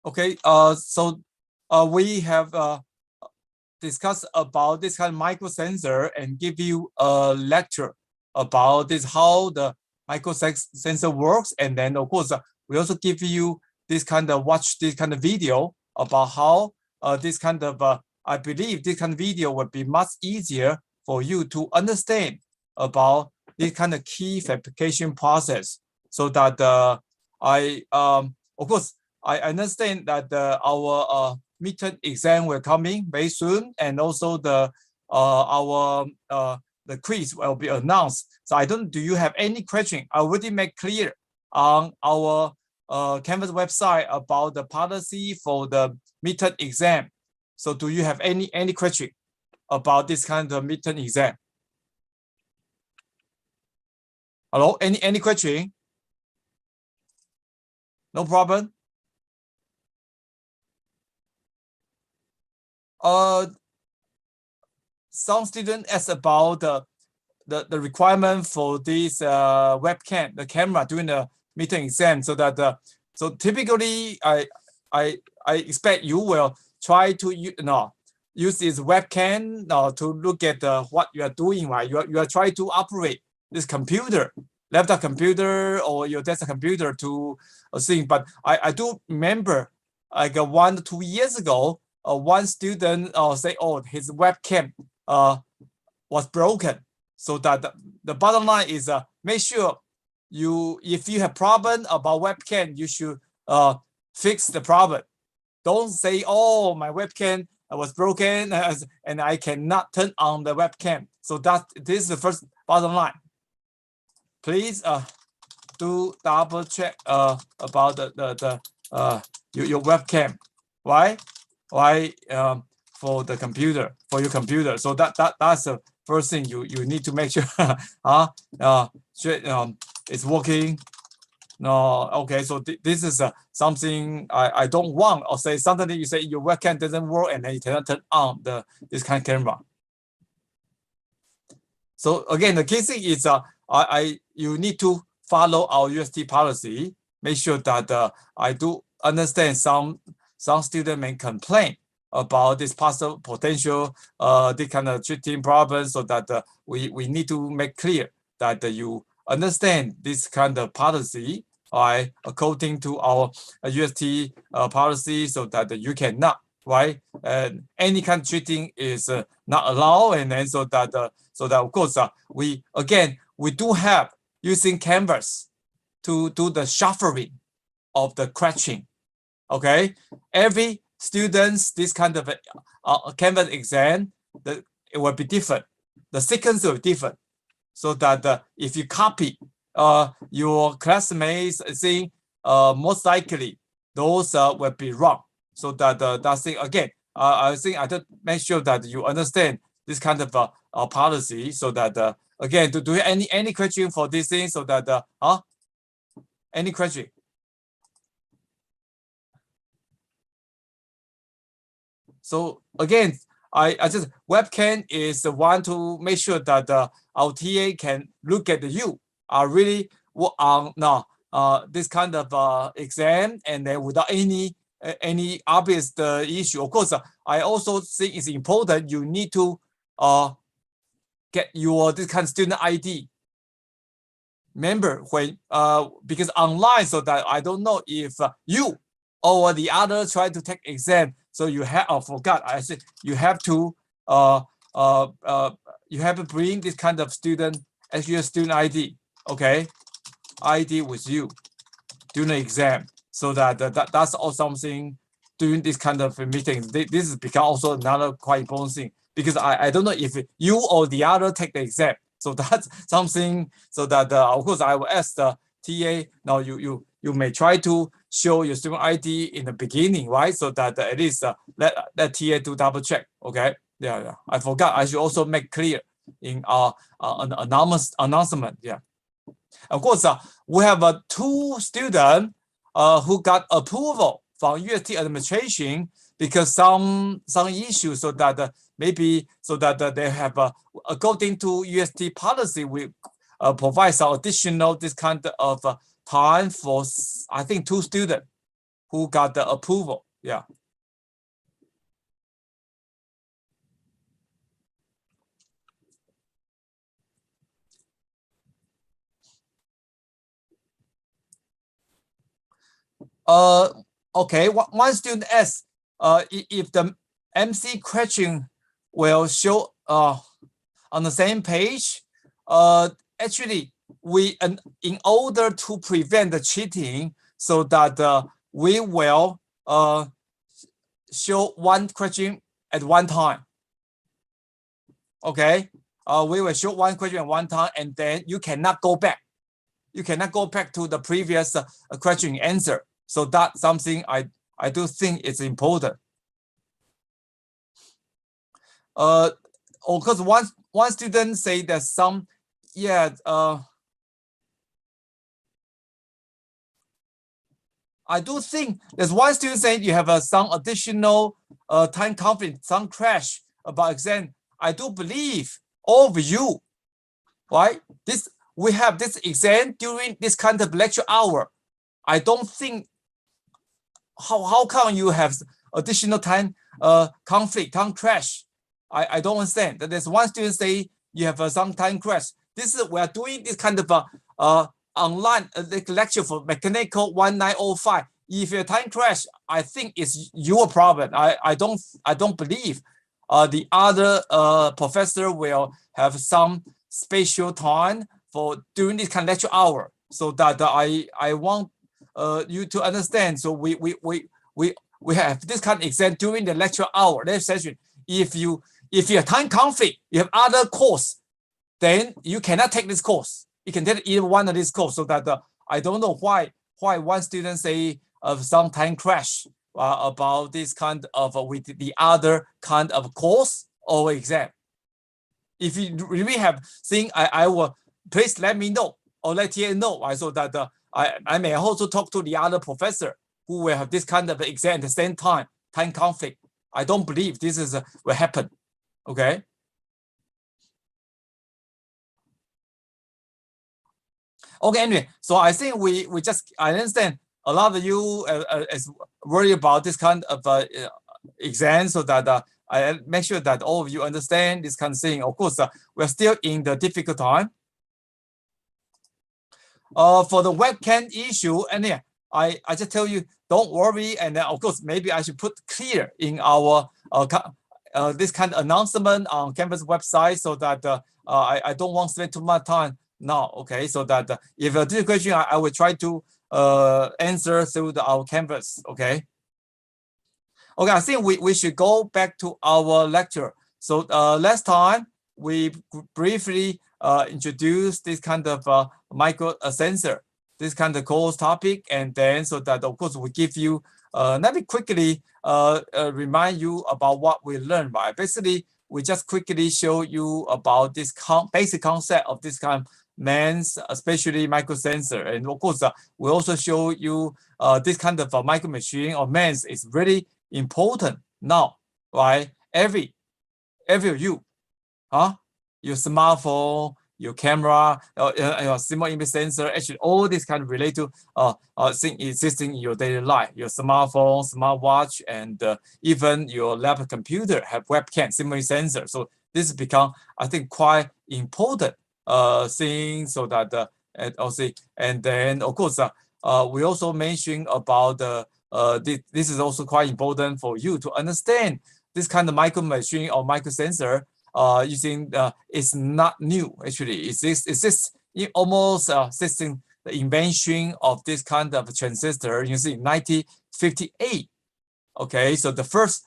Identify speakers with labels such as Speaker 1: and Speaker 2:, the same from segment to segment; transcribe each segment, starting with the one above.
Speaker 1: Okay. We have discussed about this kind of micro sensor and give you a lecture about this how the micro sensor works, and then of course we also give you this kind of watch this kind of video about how this kind of I believe this kind of video would be much easier for you to understand about this kind of key fabrication process, so that of course I understand that our midterm exam will coming very soon, and also our the quiz will be announced. So I don't. Do you have any question? I already make clear on our Canvas website about the policy for the midterm exam. So do you have any question about this kind of midterm exam? Hello, any question? No problem. Some students ask about the requirement for this webcam, the camera during the midterm exam, so that so typically I expect you will try to use this webcam to look at what you are doing, right? You are trying to operate this computer, laptop computer or your desktop computer to thing. But I do remember like 1 to 2 years ago, one student say, oh, his webcam was broken. So that the bottom line is make sure if you have problem about webcam, you should fix the problem. Don't say, oh, my webcam was broken and I cannot turn on the webcam. So this is the first bottom line. Please do double check about your webcam. Why for the computer, for your computer. So that's the first thing you need to make sure it's working. No, okay. So this is something I don't want. Or say something you say your webcam doesn't work and then you cannot turn on this kind of camera. So again, the key thing is you need to follow our UST policy. Make sure that I do understand some students may complain about this possible potential this kind of cheating problems, so that we need to make clear that you understand this kind of policy, right, according to our UST policy, so that you cannot, right, any kind of cheating is not allowed, and then so that of course we do have using Canvas to do the shuffling of the crashing. Okay, every students this kind of Canvas exam, it will be different. The sequence will be different, so that if you copy your classmates thing, most likely those will be wrong. So that thing again, I think I just make sure that you understand this kind of policy, so that again, do you have any question for this thing, so that any question? So again, I just webcam is the one to make sure that our TA can look at you are really work on this kind of exam, and then without any obvious issue. Of course, I also think it's important you need to get your this kind of student ID. Remember when because online, so that I don't know if you or the other try to take exam. So you have forgot. I said you have to bring this kind of student as your student ID. Okay, ID with you during the exam. So that's also something during this kind of meetings. This is become also another quite important thing, because I don't know if you or the other take the exam. So that's something. So that of course I will ask the TA. Now you may try to show your student ID in the beginning, right? So that at least let TA do double check. Okay. Yeah. I forgot. I should also make clear in our announcement. Yeah. Of course, we have 2 students who got approval from UST administration because some issues, so that maybe so that they have according to UST policy, we provide some additional this kind of time for I think 2 students who got the approval. Yeah. Okay, one student asks, if the MC question will show on the same page. Actually, we in order to prevent the cheating, so that we will show one question at one time. Okay, we will show one question at one time, and then you cannot go back. You cannot go back to the previous question answer. So that's something I do think it's important. Of course, one student say that some, yeah, I do think there's one student saying you have some additional time conflict, some crash about exam. I do believe all of you, right? We have this exam during this kind of lecture hour. I don't think how come you have additional time conflict, time crash? I don't understand. There's one student say you have some time crash. We are doing this kind of online lecture for mechanical 1905. If your time crash, I think it's your problem. I don't believe the other professor will have some special time for during this kind of lecture hour. So that I want you to understand. So we have this kind of exam during the lecture hour, lecture session. If you have time conflict, you have other course, then you cannot take this course. You can take either one of these courses. So that I don't know why one student say of some time crash about this kind of with the other kind of course or exam. If you really have thing, I will please let me know or let you know. So that I may also talk to the other professor who will have this kind of exam at the same time conflict. I don't believe this is will happen. Okay. Okay. Anyway, so I think I understand a lot of you is worried about this kind of exam, so that I make sure that all of you understand this kind of thing. Of course, we're still in the difficult time. For the webcam issue, and yeah, I just tell you, don't worry. And then of course, maybe I should put clear in our this kind of announcement on Canvas website, so that I don't want to spend too much time now. Okay, so that if this is a question, I will try to answer through our Canvas. Okay. Okay, I think we should go back to our lecture. So last time we briefly introduced this kind of micro sensor, this kind of course topic, and then so that of course we give you let me quickly remind you about what we learned. Right, basically we just quickly show you about this basic concept of this kind of MEMS, especially micro sensor, and of course we also show you this kind of micro machine or MEMS is really important now, right? Every you, your smartphone, your camera, your small image sensor, actually all this kind of relate to thing existing in your daily life. Your smartphone, smartwatch, and even your laptop computer have webcam, small image sensor. So this become, I think, quite important thing. So that and then of course we also mentioned about this is also quite important for you to understand this kind of micro machine or micro sensor using it's not new. Actually, it's this almost system the invention of this kind of transistor, you see, in 1958. Okay, so the first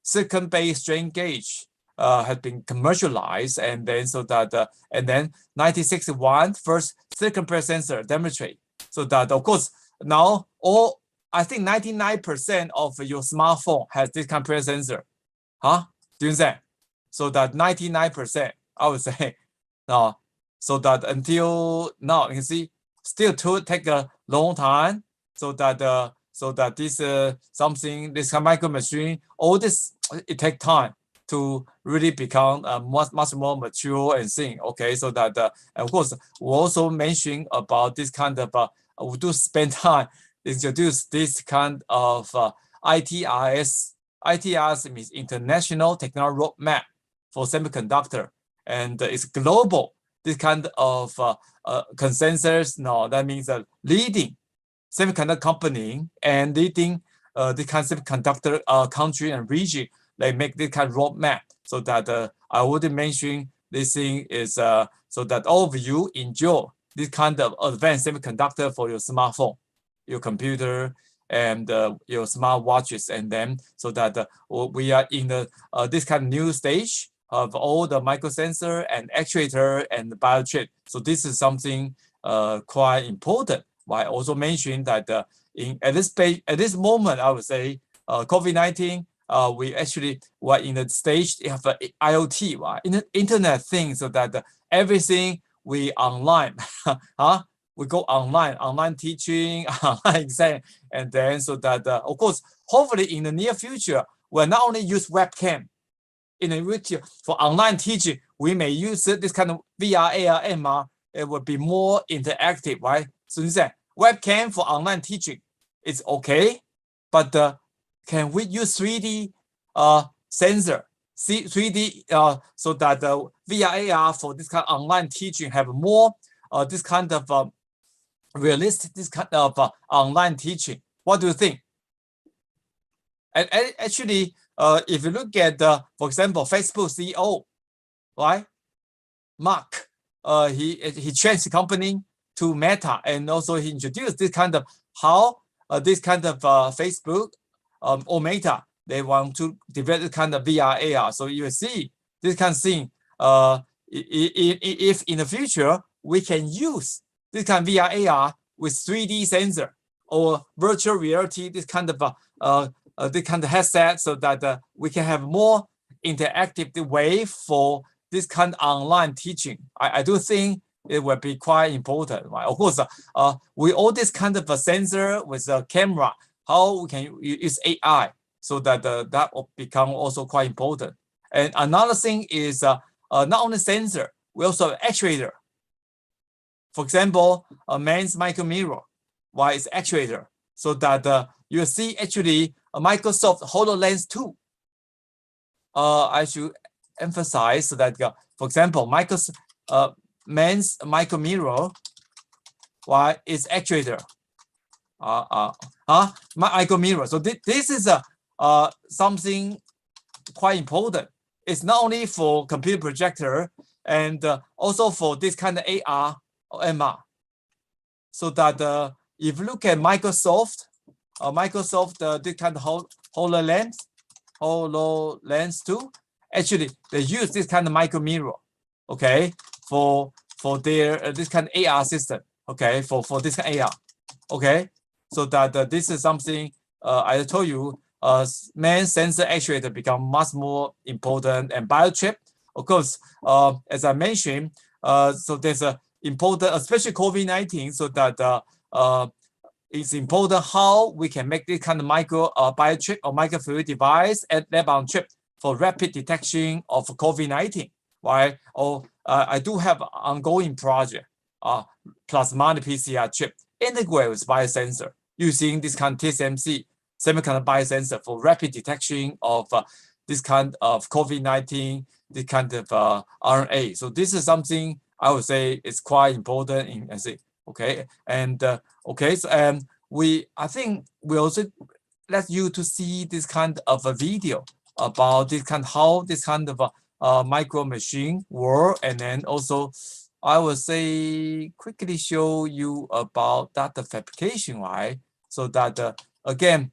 Speaker 1: silicon-based strain gauge had been commercialized, and then so that and then 1961 first silicon pressure sensor demonstrate. So that of course now I think 99% of your smartphone has this kind of pressure sensor. Do you understand? So that 99%, I would say, so that until now, you can see, still to take a long time. So that this something, this micro machine, all this, it takes time to really become much more mature and thing. Okay, so that of course we also mentioned about this kind of we do spend time introduced this kind of ITRS. ITRS means International Technology Roadmap for Semiconductor, and it's global. This kind of consensus. No, that means a leading semiconductor company and leading the kind of semiconductor country and region. They make this kind of roadmap, so that I already mentioned this thing is so that all of you enjoy this kind of advanced semiconductor for your smartphone, your computer, and your smart watches, and then so that we are in the this kind of new stage of all the microsensor and actuator and biochip. So this is something quite important. I also mentioned that at this moment, I would say COVID-19, we actually were in the stage of IoT, right? In the Internet things, so that everything we online, we go online teaching, online exam, and then so that of course, hopefully in the near future, we'll not only use webcam. In the future, for online teaching, we may use this kind of VR, AR, MR. It will be more interactive, right? So you say webcam for online teaching is okay, but can we use 3D sensor, 3D so that the VR, AR for this kind of online teaching have more this kind of realistic, this kind of online teaching? What do you think? And actually, if you look at for example, Facebook CEO, right, Mark, he changed the company to Meta, and also he introduced this kind of how this kind of Facebook or Meta, they want to develop this kind of VR, AR. So you will see this kind of thing. If in the future we can use this kind of VR, AR with 3D sensor or virtual reality, this kind of headset, so that we can have more interactive way for this kind of online teaching. I do think it will be quite important, right? Of course, with all this kind of a sensor with a camera, how we can use AI, so that that will become also quite important. And another thing is not only sensor, we also have actuator. For example, a MEMS micro mirror, why it's actuator, so that you see actually a Microsoft HoloLens 2. I should emphasize that, for example, Microsoft MEMS micro mirror, why is actuator. Micro mirror. So this is something quite important. It's not only for computer projector, and also for this kind of AR or MR. So that if you look at Microsoft, this kind of HoloLens 2, actually they use this kind of micro mirror, okay, for their this kind of AR system, okay, for this kind of AR, okay. So that this is something I told you, MEMS sensor actuator become much more important, and biochip, of course, as I mentioned, so there's a important, especially COVID-19, so that it's important how we can make this kind of micro biochip or microfluidic device at lab on chip for rapid detection of COVID-19. Right? Or I do have an ongoing project, plasmonic PCR chip integrated with biosensor using this kind of TSMC semiconductor biosensor for rapid detection of this kind of COVID-19, this kind of RNA. So this is something I would say is quite important in okay. And okay, so I think we also let you to see this kind of a video about this kind of how this kind of micro machine work, and then also I would say quickly show you about data fabrication, right? So that again,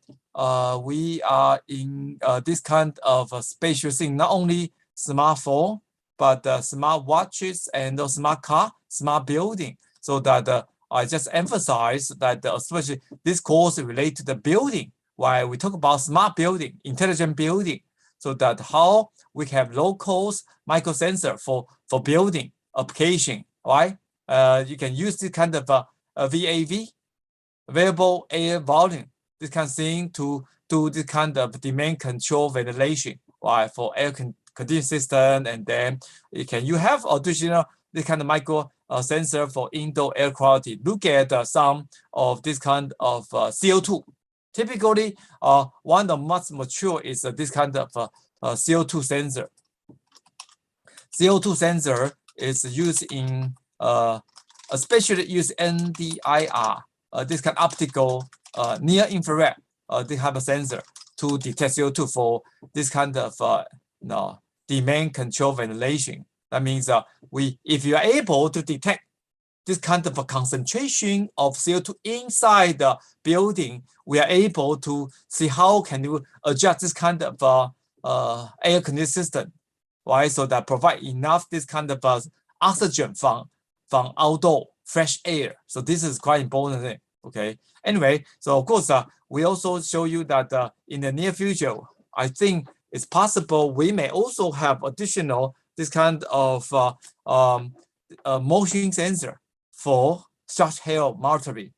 Speaker 1: we are in this kind of a spatial thing, not only smartphone, but smart watches and smart car, smart building. So that I just emphasize that especially this course related to the building, while we talk about smart building, intelligent building, so that how we have low cost micro sensor for building application, right? You can use this kind of VAV, variable air volume, this kind of thing to do this kind of demand control ventilation, right? For air conditioning system, and then you have additional this kind of micro sensor for indoor air quality. Look at some of this kind of CO2. Typically, one of the most mature is this kind of CO2 sensor. CO2 sensor is used in especially use NDIR, this kind of optical near infrared this type of sensor to detect CO2 for this kind of demand control ventilation. That means if you are able to detect this kind of a concentration of CO2 inside the building, we are able to see how can you adjust this kind of air conditioning system, right? So that provide enough this kind of oxygen from outdoor fresh air. So this is quite important thing. Okay. Anyway, so of course we also show you that in the near future, I think it's possible we may also have additional this kind of motion sensor for structural health monitoring.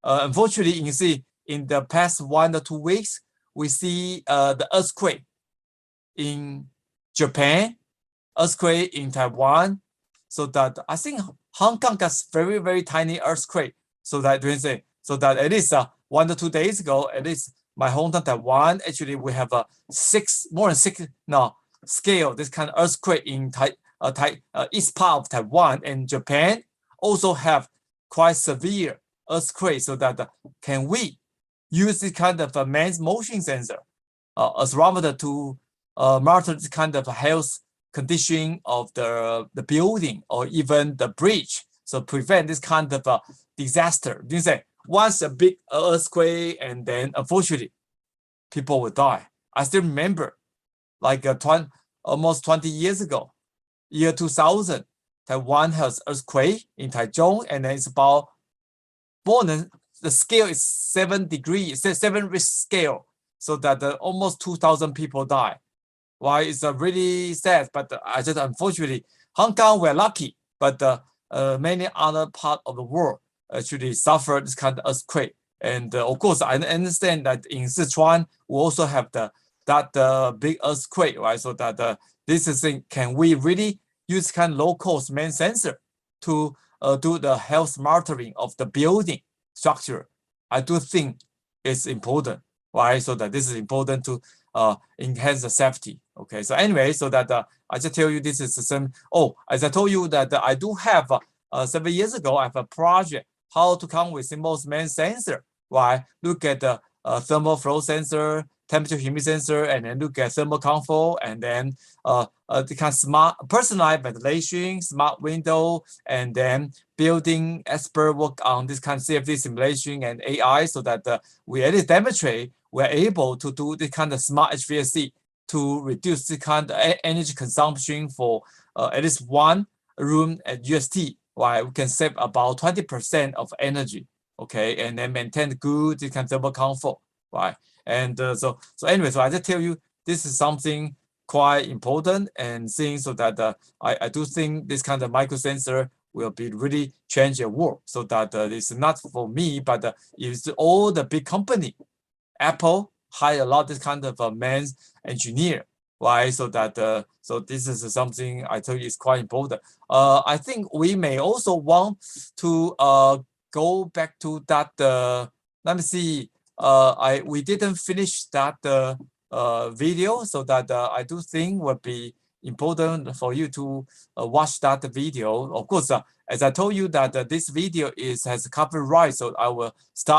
Speaker 1: Unfortunately, you can see in the past 1 or 2 weeks, we see the earthquake in Japan, earthquake in Taiwan. So that I think Hong Kong got very, very tiny earthquake. So that at least 1 or 2 days ago, at least my hometown Taiwan, actually we have more than 6 scale this kind of earthquake in east part of Taiwan, and Japan also have quite severe earthquake. So that can we use this kind of man's motion sensor as rather to monitor this kind of health condition of the building or even the bridge, so prevent this kind of disaster. You say once a big earthquake and then unfortunately people will die. I still remember like almost 20 years ago, year 2000, Taiwan has earthquake in Taichung, and then it's about more than the scale is 7 Richter scale, so that almost 2,000 people die. Why it's really sad, but I just unfortunately Hong Kong we're lucky, but many other parts of the world actually suffer this kind of earthquake. And of course, I understand that in Sichuan we also have that big earthquake, right? So that this is thing, can we really use kind of low-cost main sensor to do the health monitoring of the building structure? I do think it's important, right? So that this is important to enhance the safety. Okay, so anyway, so that I just tell you this is the same. Oh, as I told you that I do have several years ago, I have a project how to come with simple main sensor, right? Look at the thermal flow sensor, temperature humidity sensor, and then look at thermal comfort, and then the kind of smart personalized ventilation, smart window, and then building expert work on this kind of CFD simulation and AI, so that we at least demonstrate we're able to do this kind of smart HVAC to reduce the kind of energy consumption for at least one room at UST, right? We can save about 20% of energy, okay, and then maintain good this kind of thermal comfort, right? And so anyway, so I just tell you this is something quite important and things, so that I do think this kind of micro sensor will be really change the world. So that it's not for me, but it's all the big company. Apple hire a lot of this kind of man's engineer, right? So that so this is something I tell you is quite important. I think we may also want to go back to that. Let me see. We didn't finish that video, so that I do think would be important for you to watch that video. Of course, as I told you that this video has copyright, so I will stop